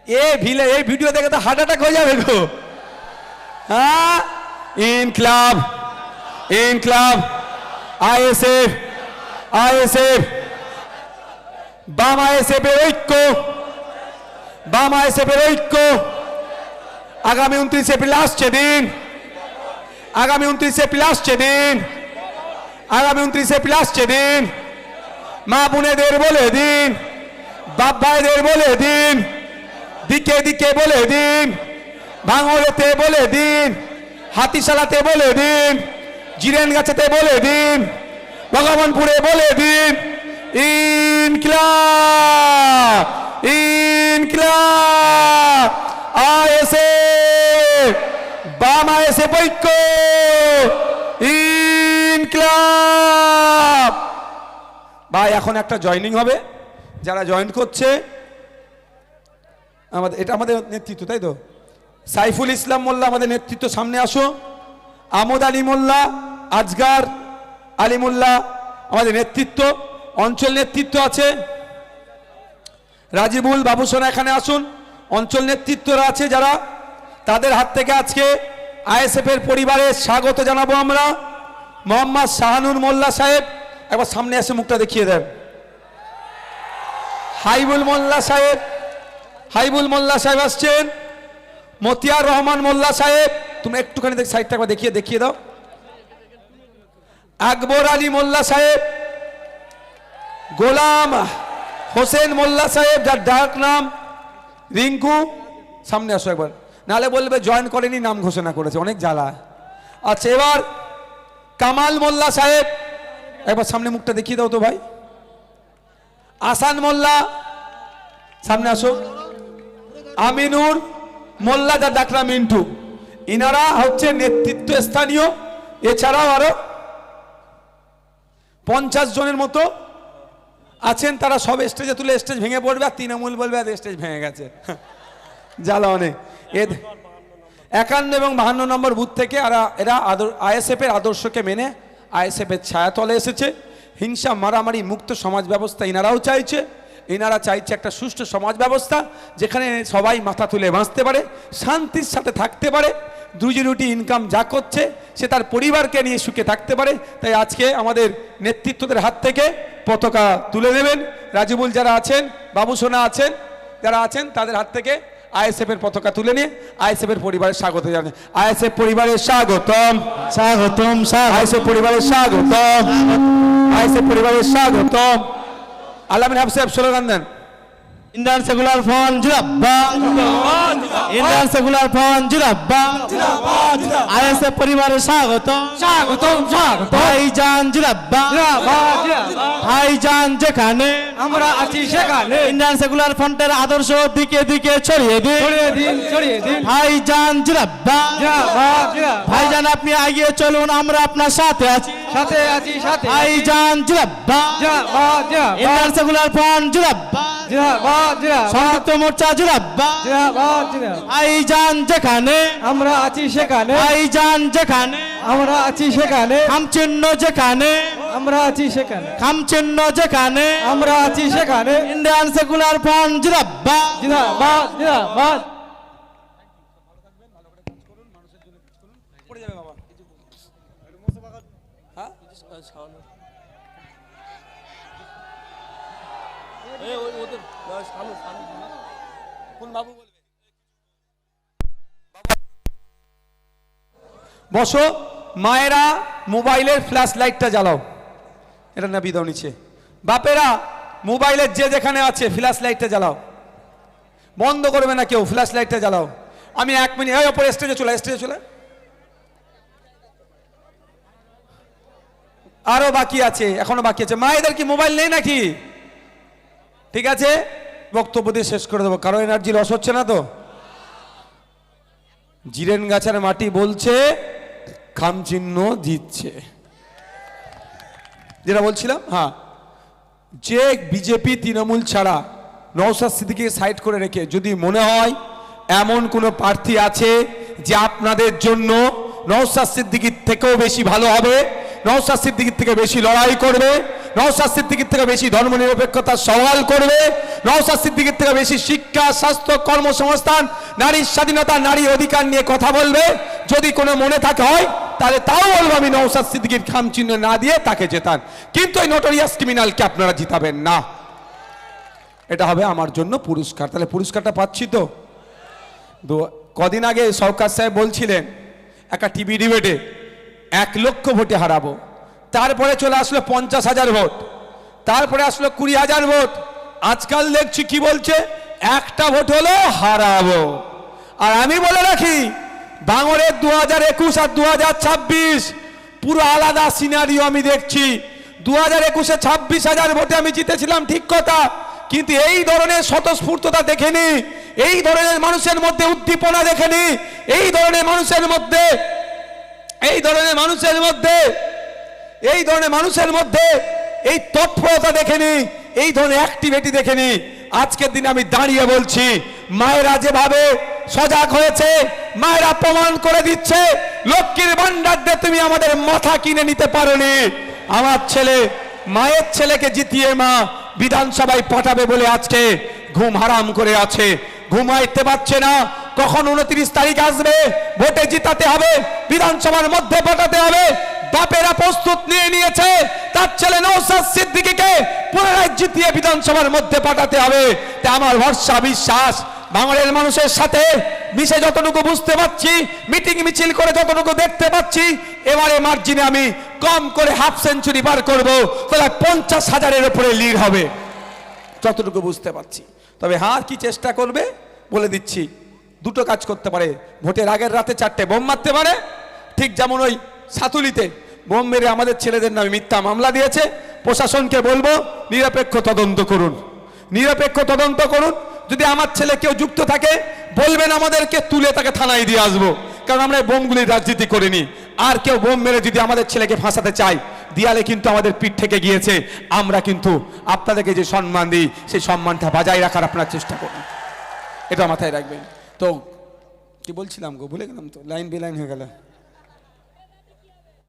এই ভিডিও দেখে তো হার্ট অ্যাটাক হয়ে যাবে গো। হ্যাঁ, ইনকলাব ইনকলাব, আইএসএফ আইএসএফ, বাম আইএসএফ এর ঐক্য, বাম আইএসএফ এর ঐক্য। আগামী 29 এপ্রিল আসছে দিন, আগামী 29 এপ্রিল আসছে দিন, আগামী 29 এপ্রিল আসছে দিন। মা বোনেদের বলে দিন, বাপ ভাইদের বলে দিন, দিকে দিকে বলে দিন, ভাঙড়েতে বলে দিন, হাতিশালাতে বলে দিন, জিরেন গাছেতে বলে দিন, ভগবানপুরে বলে দিন, ইনকিলাব ইনকিলাব, আইএসএফ, বাম আইএসএফ ঐক্য, ইনকিলাব। ভাই এখন একটা জয়েনিং হবে, যারা জয়েন করছে আমাদের, এটা আমাদের নেতৃত্ব, তাই তো? সাইফুল ইসলাম মোল্লা আমাদের নেতৃত্ব, সামনে আসো। আমোদ আলী মোল্লা, আজগার আলী মোল্লা আমাদের নেতৃত্ব, অঞ্চল নেতৃত্ব আছে। রাজিবুল বাবুসোনা এখানে আসুন। অঞ্চল নেতৃত্বরা আছে যারা, তাদের হাত থেকে আজকে আইএসএফ এর পরিবারে স্বাগত জানাবো আমরা। মোহাম্মদ শাহানুর মোল্লা সাহেব একবার সামনে এসে মুখটা দেখিয়ে দেন। হাইবুল মোল্লা সাহেব, হাইবুল মোল্লা সাহেব আসছেন। মতিয়ার রহমান মোল্লা সাহেব, তুমি একটুখানি সাইডটা একবার দেখিয়ে দাও। আকবর আলী মোল্লা সাহেব, গোলাম হোসেন মোল্লা সাহেব, যার ডাক নাম রিঙ্কু, সামনে আসো একবার, নাহলে বলবে জয়েন করেনি, নাম ঘোষণা করেছে, অনেক জ্বালা। আচ্ছা, এবার কামাল মোল্লা সাহেব, একবার সামনে মুখটা দেখিয়ে দাও তো ভাই। আসান মোল্লা, সামনে আসো। আমিনুর মোল্লা, যার ডাক নাম মিন্টু, ইনারা হচ্ছে নেতৃত্ব স্থানীয়। এছাড়াও আরো 50 জনের মতো আছেন, তারা সব স্টেজে তুলে স্টেজ ভেঙে পড়বে, আর তৃণমূল বলবে আর স্টেজ ভেঙে গেছে, জ্বালা অনেক। 51 এবং 52 নম্বর বুথ থেকে এরা আইএসএফ এর আদর্শকে মেনে আইএসএফ এর ছায়াতলে এসেছে। হিংসা মারামারি মুক্ত সমাজ ব্যবস্থা ইনারাও চাইছে। ইনারা চাইছে একটা সুষ্ঠু সমাজ ব্যবস্থা, যেখানে সবাই মাথা তুলে বাঁচতে পারে, শান্তির সাথে থাকতে পারে, রুজি রুটি ইনকাম যা করছে সে তার পরিবারকে নিয়ে সুখে থাকতে পারে। তাই আজকে আমাদের নেতৃত্বদের হাত থেকে পতাকা তুলে নেবেন। রাজিবুল যারা আছেন, বাবুসোনা আছেন, যারা আছেন তাদের হাত থেকে আইএসএফ এর পতাকা তুলে নিয়ে আইএসএফ এর পরিবারের স্বাগত জানান। আইএসএফ পরিবারের স্বাগতম, স্বাগতম, আইএসএফ পরিবারের স্বাগতম, আইএসএফ পরিবারের স্বাগতম। আলামিন হাফ সাহেব স্লোগান দেন। ইন্ডিয়ান সেকুলার ফ্রন্ট জিন্দাবাদ, ইন্ডিয়ান সেকুলার ফ্রন্ট জিন্দাবাদ, আইএসএফ পরিবারের স্বাগত, স্বাগতম স্বাগতম। ভাইজান জিন্দাবাদ, ভাইজান যেখানে আমরা আছি সেখানে ইন্ডিয়ান সেকুলার ফ্রন্টের আদর্শ দিকে দিকে ছড়িয়ে দিন, ছড়িয়ে দিন। ভাইজান জিন্দাবাদ, ভাইজান আপনি এগিয়ে চলুন, আমরা আপনার সাথে আছি, সাথে আছি সাথে। ভাইজান জিন্দাবাদ, ইন্ডিয়ান সেকুলার ফ্রন্ট জিন্দাবাদ, সংযুক্ত মোর্চা জিন্দাবাদ, ভাইজান যেখানে আমরা আছি সেখানে, ভাইজান যেখানে আমরা আছি সেখানে, খাম চিহ্ন যেখানে আমরা আছি সেখানে, খাম চিহ্ন যেখানে আমরা আছি সেখানে। ইন্ডিয়ান সেকুলার ফ্রন্ট জিন্দাবাদ, জিন্দাবাদ জিন্দাবাদ। বসো। মায়েরা মোবাইলের ফ্ল্যাশ লাইটটা জ্বালাও, এটা না বিদাও নিচে। বাপেরা মোবাইলের যে যেখানে আছে ফ্ল্যাশ লাইটটা জ্বালাও, বন্ধ করবে না কেউ, ফ্ল্যাশ লাইটটা জ্বালাও। আমি 1 মিনিট, এই ওপরে স্টেজে চলে, স্টেজে চলে। আরো বাকি আছে, এখনো বাকি আছে। মায়েদের কি মোবাইল নেই নাকি? ঠিক আছে, বক্তব্য দিয়ে শেষ করে দেবো, কারো এনার্জি লস হচ্ছে না তো? জিরেন গাছের মাটি বলছে, খামচিহ্ন জিতছে, যেটা বলছিলাম। হ্যাঁ, যে বিজেপি তৃণমূল ছাড়া নওশাদ সিদ্দিকীকে সাইড করে রেখে যদি মনে হয় এমন কোনো প্রার্থী আছে যে আপনাদের জন্য নওশাদ সিদ্দিকীর থেকেও বেশি ভালো হবে, নওশাদ সিদ্দিকীর থেকে বেশি লড়াই করবে, নওশাদ সিদ্দিকীর থেকে বেশি ধর্মনিরপেক্ষতার সওয়াল করবে, নওশাদ সিদ্দিকীর থেকে বেশি শিক্ষা, স্বাস্থ্য, কর্মসংস্থান, নারীর স্বাধীনতা, নারী অধিকার নিয়ে কথা বলবে। যদি কোনো মনে থাকে হয় তাহলে তাও বলবো আমি নওশাদ সিদ্দিকীর খাম চিহ্ন না দিয়ে তাকে জেতান, কিন্তু এই নোটোরিয়াস ক্রিমিনালকে আপনারা জিতাবেন না। এটা হবে আমার জন্য পুরস্কার। তাহলে পুরস্কারটা পাচ্ছি তো। কদিন আগে সরকার সাহেব বলছিলেন একটা টিভি ডিবেটে 1 লক্ষ ভোটে হারাবো, তারপরে চলে আসলো 50,000 ভোট, তারপরে আসলো 20,000 ভোট। আজকাল দেখছি কি বলছে, একটা ভোট হলো হারাবো। আর আমি বলে রাখি, বাংলার 2021 আর 2026 পুরো আলাদা সিনারিও আমি দেখছি। 2021-এ 26,000 ভোটে আমি জিতেছিলাম, ঠিক কথা, কিন্তু এই ধরনের স্বতঃস্ফূর্ততা দেখেনি, এই ধরনের মানুষের মধ্যে উদ্দীপনা দেখেনি, এই ধরনের মানুষের মধ্যে এই তৎপরতা দেখেনি, এই ধরনের অ্যাক্টিভিটি দেখেনি। আজকের দিনে আমি দাঁড়িয়ে বলছি, মায়েরা যেভাবে সজাগ হয়েছে, মায়েরা প্রমাণ করে দিচ্ছে, লক্ষ্মীর ভান্ডার দিয়ে তুমি আমাদের মাথা কিনে নিতে পারোনি। আমার ছেলে, মায়ের ছেলেকে জিতিয়ে মা বিধানসভায় পাঠাবে বলে আজকে ঘুম হারাম করে আছে, ঘুমাইতে পারছে না। কখন 29 তারিখ আসবে, ভোটে জিতাতে হবে, বিধানসভার মধ্যে পাঠাতে হবে। বাপেরা প্রস্তুত নিয়ে নিয়েছে, তার ছেলে নওশাদ সিদ্দিকীকে পুনরায় জিতিয়ে বিধানসভার মধ্যে পাঠাতে হবে। তা আমার ভরসা, বিশ্বাস, বাংলার মানুষের সাথে মিশে যতটুকু বুঝতে পারছি, মিটিং মিছিল করে যতটুকু দেখতে পাচ্ছি, এবারে মার্জিনে আমি কম করে হাফ সেঞ্চুরি পার করব, তাহলে 50,000-এর উপরে লিড হবে, যতটুকু বুঝতে পারছি। তবে হ্যাঁ, কি চেষ্টা করবে বলে দিচ্ছি, দুটো কাজ করতে পারে। ভোটের আগের রাতে 4টে বোম মারতে পারে, ঠিক যেমন ওই সাতুলিতে বোম মেরে আমাদের ছেলেদের নামে মিথ্যা মামলা দিয়েছে। প্রশাসনকে বলবো নিরপেক্ষ তদন্ত করুন, নিরপেক্ষ তদন্ত করুন। যদি আমার ছেলে কেউ যুক্ত থাকে বলবেন, আমাদেরকে তুলে তাকে থানায় দিয়ে আসবো, কারণ আমরা বোমগুলির রাজনীতি করিনি। আর কেউ বোম মেরে যদি আমাদের ছেলেকে ফাঁসাতে চায়, দিয়ালে কিন্তু আমাদের পিঠ থেকে গিয়েছে। আমরা কিন্তু আপনাদেরকে যে সম্মান দিই, সেই সম্মানটা বজায় রাখার আপনার চেষ্টা করুন, এটা মাথায় রাখবেন। তো কি বলছিলাম গো, ভুলে গেলাম তো, লাইন বেলাইন হয়ে গেল।